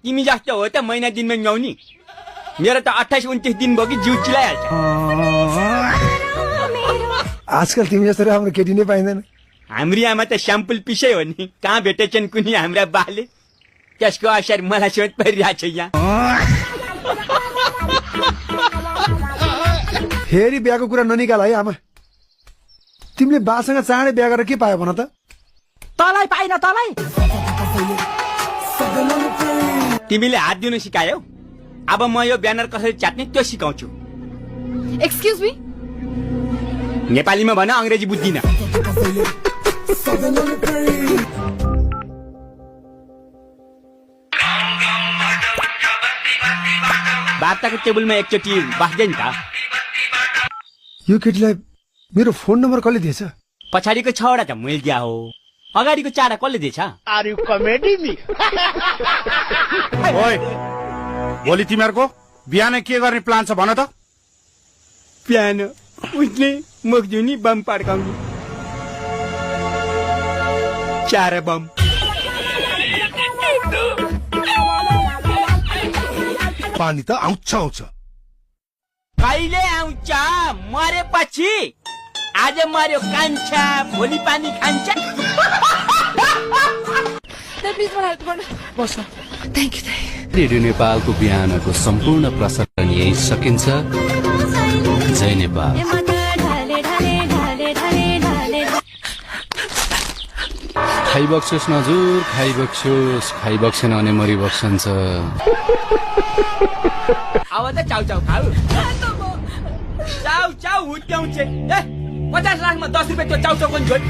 तिमी जस्तो हो त महिना दिनमा न्याउनी मेरो त 28-29 दिन भयो कि जिउ चिलाइहाल्छ आजकल तिमी जस्तो राम्रो केटी नै पाइँदैन हाम्री आमा त स्याम्पल पिसै हो नि कहाँ भेटेछन् कुनै हाम्रा बाले त्यसको असर मलाई सोच परिरहेको छ यहाँ फेरि बिहाको कुरा ननिकाल है आमा तिमीले बासँग चाँडै बिहा गरेर के पायो भन त तलाई पाइन तलाई तिमीले हात दिनु सिकायौ अब म यो ब्यानर कसरी च्यात्ने त्यो सिकाउँछु एक्सक्युज मी नेपालीमा भन अंग्रेजी बुझ्दिन वार्ताको टेबलमा एकचोटि बस्दै नि त यो केटीलाई मेरो फोन नम्बर कसले दिएछ पछाडिको 6 वटा त मैले दिया हो अगाडिको 4 कसले दिएछ आर यु कमेडी मी ओइ भोलि तिमीहरूको बिहान के गर्ने प्लान छ भन त बिहान उठ्ने मुखजुनी बम पड्काउने 4 बम पानी त आउँछ कहिले आउँछ मरेपछि आज मर्यो कान्छा भोलि पानी खान्छ प्लिज मलाई हेल्प गर्नु बस थ्याङ्क यू रेडियो नेपालको बिहानको सम्पूर्ण प्रसारण यही सकिन्छ जय नेपाल खाइबक्सोस् नजुर खाइबक्सेन भने मरिबक्सन्छ अब त चाउ चाउ खाऊ चाउ चाउ हुत्याउँछ 50 लाखमा 10 रुपियाँ त्यो चाउ चाउ पनि छोड